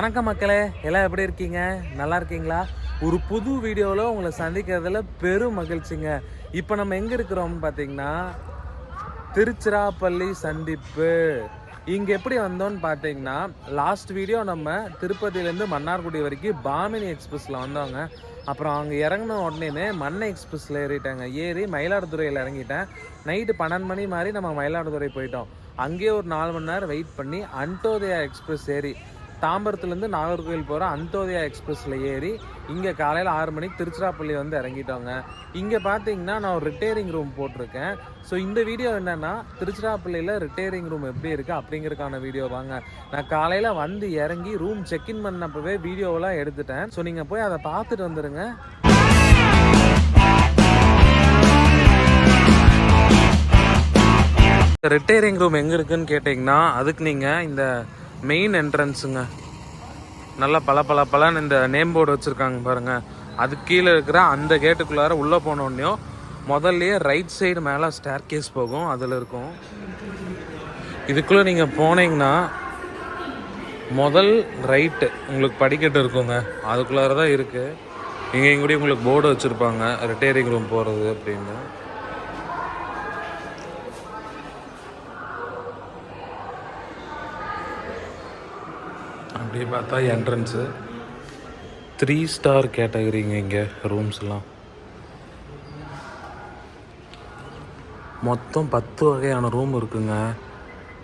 வணக்கம் மக்களே, எல்லாம் எப்படி இருக்கீங்க? நல்லா இருக்கீங்களா? ஒரு புது வீடியோவில் உங்களை சந்திக்கிறதுல பெரும் மகிழ்ச்சிங்க. இப்போ நம்ம எங்கே இருக்கிறோம்னு பார்த்தீங்கன்னா திருச்சிராப்பள்ளி சந்திப்பு. இங்கே எப்படி வந்தோன்னு பார்த்தீங்கன்னா, லாஸ்ட் வீடியோ நம்ம திருப்பதியிலேருந்து மன்னார்குடி வரைக்கும் பாமினி எக்ஸ்பிரஸில் வந்தோங்க. அப்புறம் அங்கே இறங்கின உடனே மண்ணை எக்ஸ்பிரஸில் ஏறி மயிலாடுதுறையில் இறங்கிட்டேன். நைட்டு 12 மணி மாதிரி நம்ம மயிலாடுதுறை போயிட்டோம். அங்கேயே ஒரு 4 மணி நேரம் வெயிட் பண்ணி அன்டோதயா எக்ஸ்பிரஸ் ஏறி தாம்பரத்துலேருந்து நாகர்கோவில் போகிற அந்தோதயா எக்ஸ்பிரஸில் ஏறி இங்கே காலையில் 6 மணிக்கு திருச்சிராப்பள்ளி வந்து இறங்கிட்டோங்க. இங்கே பார்த்தீங்கன்னா நான் ஒரு ரிட்டையரிங் ரூம் போட்டிருக்கேன். ஸோ இந்த வீடியோ என்னென்னா திருச்சிராப்பள்ளியில் ரிட்டையரிங் ரூம் எப்படி இருக்குது அப்படிங்கிறதுக்கான வீடியோ வாங்க. நான் காலையில் வந்து இறங்கி ரூம் செக்இன் பண்ணப்பவே வீடியோவெல்லாம் எடுத்துட்டேன். ஸோ நீங்கள் போய் அதை பார்த்துட்டு வந்துடுங்க. ரிட்டையரிங் ரூம் எங்கே இருக்குதுன்னு கேட்டிங்கன்னா அதுக்கு நீங்கள் இந்த மெயின் என்ட்ரன்ஸுங்க, நல்லா பலன்னு இந்த நேம் போர்டு வச்சுருக்காங்க பாருங்கள். அது கீழே இருக்கிற அந்த கேட்டுக்குள்ளார உள்ளே போனோடனையும் முதல்லையே ரைட் சைடு மேலே ஸ்டேர் கேஸ் போகும், அதில் இருக்கும். இதுக்குள்ளே நீங்கள் போனீங்கன்னா முதல் ரைட்டு உங்களுக்கு படிக்கட்டு இருக்குங்க, அதுக்குள்ளார தான் இருக்குது. இங்கேயும் கூட உங்களுக்கு போர்டு வச்சுருப்பாங்க ரிட்டையரிங் ரூம் போகிறது அப்படின்னு. அப்படியே பார்த்தா என்ட்ரன்ஸு 3 ஸ்டார் கேட்டகரிங்க. இங்கே ரூம்ஸ்லாம் மொத்தம் 10 வகையான ரூம் இருக்குங்க.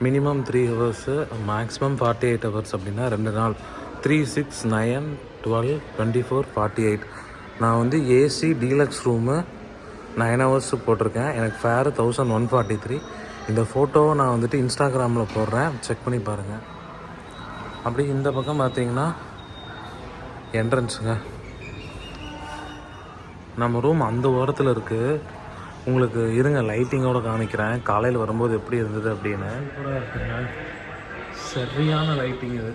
மினிமம் 3 ஹவர்ஸு, மேக்ஸிமம் 48 ஹவர்ஸ் அப்படின்னா 2 நாள். 3, 6, 9, 12, 24, 48. நான் வந்து ஏசி டீலக்ஸ் ரூமு 9 ஹவர்ஸ் போட்டிருக்கேன். எனக்கு ஃபேரு 1143. இந்த ஃபோட்டோவை நான் வந்துட்டு இன்ஸ்டாகிராமில் போடுறேன், செக் பண்ணி பாருங்கள். அப்படி இந்த பக்கம் பார்த்தீங்கன்னா என்ட்ரன்ஸுங்க. நம்ம ரூம் அந்த ஓரத்தில் இருக்குது. உங்களுக்கு இருங்க லைட்டிங்கோடு காமிக்கிறேன் காலையில் வரும்போது எப்படி இருந்தது அப்படின்னு. கூட இருக்குங்க, சரியான லைட்டிங் இது.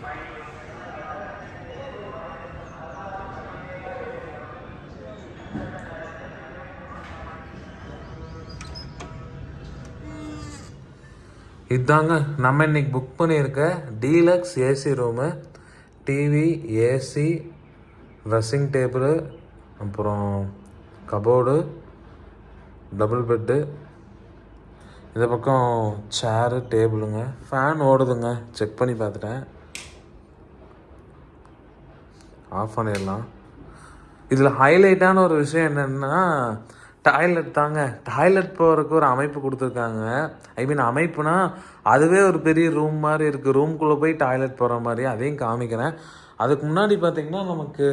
இதுதாங்க நம்ம இன்னைக்கு புக் பண்ணியிருக்க deluxe AC room. TV, AC, dressing table, அப்புறம் கபோர்டு, டபுள் பெட்டு, இந்த பக்கம் சேரு, டேபிளுங்க. ஃபேன் ஓடுதுங்க, செக் பண்ணி பார்த்துட்டேன். ஆஃப் பண்ணிடலாம். இதில் ஹைலைட்டான ஒரு விஷயம் என்னென்னா டாய்லெட் தாங்க. டாய்லெட் போகிறதுக்கு ஒரு அமைப்பு கொடுத்துருக்காங்க. அமைப்புனா அதுவே ஒரு பெரிய ரூம் மாதிரி இருக்குது. ரூம்குள்ளே போய் டாய்லெட் போகிற மாதிரி அதையும் காமிக்கிறேன். அதுக்கு முன்னாடி பார்த்திங்கன்னா நமக்கு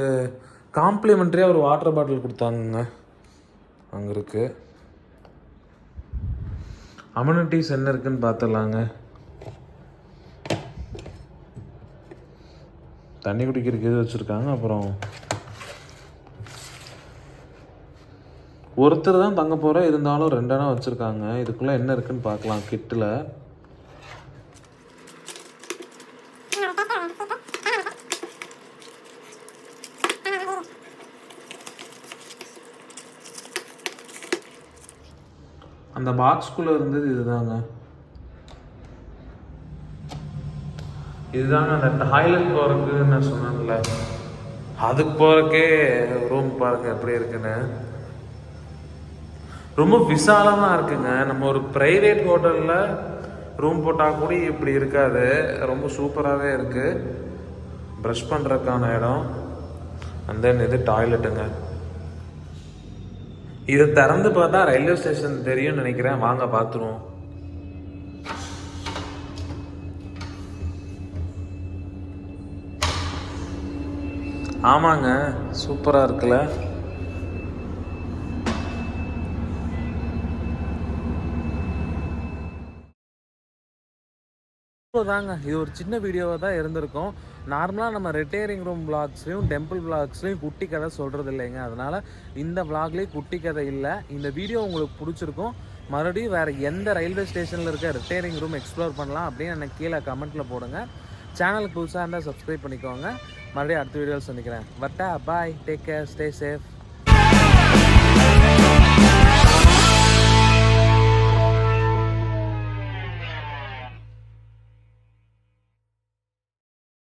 காம்ப்ளிமெண்ட்ரியாக ஒரு வாட்டர் பாட்டில் கொடுத்தாங்க. அங்கே இருக்குது. அமெனிட்டிஸ் என்ன இருக்குதுன்னு பார்த்துடலாங்க. தண்ணி குடிக்கிறதுக்கு இது வச்சுருக்காங்க. அப்புறம் ஒருத்தர் தான் தங்க போகிற, இருந்தாலும் 2 அணை வச்சுருக்காங்க. இதுக்குள்ளே என்ன இருக்குன்னு பார்க்கலாம். கிட்டில் அந்த பாக்ஸ்குள்ளே இருந்தது இதுதாங்க. அந்த டாய்லெட் போகிறதுக்கு நான் சொன்னேன்ல, அதுக்கு போகிறக்கே ரூம் பாருங்க எப்படி இருக்குன்னு. ரொம்ப விசாலமாக இருக்குங்க. நம்ம ஒரு ப்ரைவேட் ஹோட்டலில் ரூம் போட்டால் கூட இப்படி இருக்காது. ரொம்ப சூப்பராகவே இருக்குது. ப்ரஷ் பண்ணுறதுக்கான இடம். அண்ட் தென் இது டாய்லெட்டுங்க. இதை திறந்து பார்த்தா ரயில்வே ஸ்டேஷன் தெரியும்னு நினைக்கிறேன். வாங்க பார்த்துருவோம். ஆமாங்க, சூப்பராக இருக்குல்ல. தாங்க இது ஒரு சின்ன வீடியோவாக தான் இருந்திருக்கும். நார்மலாக நம்ம ரிட்டையரிங் ரூம் விளாக்ஸ்லையும் டெம்பிள் விளாக்ஸ்லையும் குட்டி கதை சொல்கிறது இல்லைங்க. அதனால் இந்த விளாக்லேயும் குட்டி கதை இல்லை. இந்த வீடியோ உங்களுக்கு பிடிச்சிருக்கும். மறுபடியும் வேறு எந்த ரயில்வே ஸ்டேஷனில் இருக்க ரிட்டையரிங் ரூம் எக்ஸ்ப்ளோர் பண்ணலாம் அப்படின்னு எனக்கு கீழே கமெண்ட்டில் போடுங்க. சேனலுக்கு புதுசாக இருந்தால் சப்ஸ்கிரைப் பண்ணிக்கோங்க. மறுபடியும் அடுத்த வீடியோவில் சந்திக்கிறேன். வட்டா பாய், டேக் கேர், ஸ்டே சேஃப்.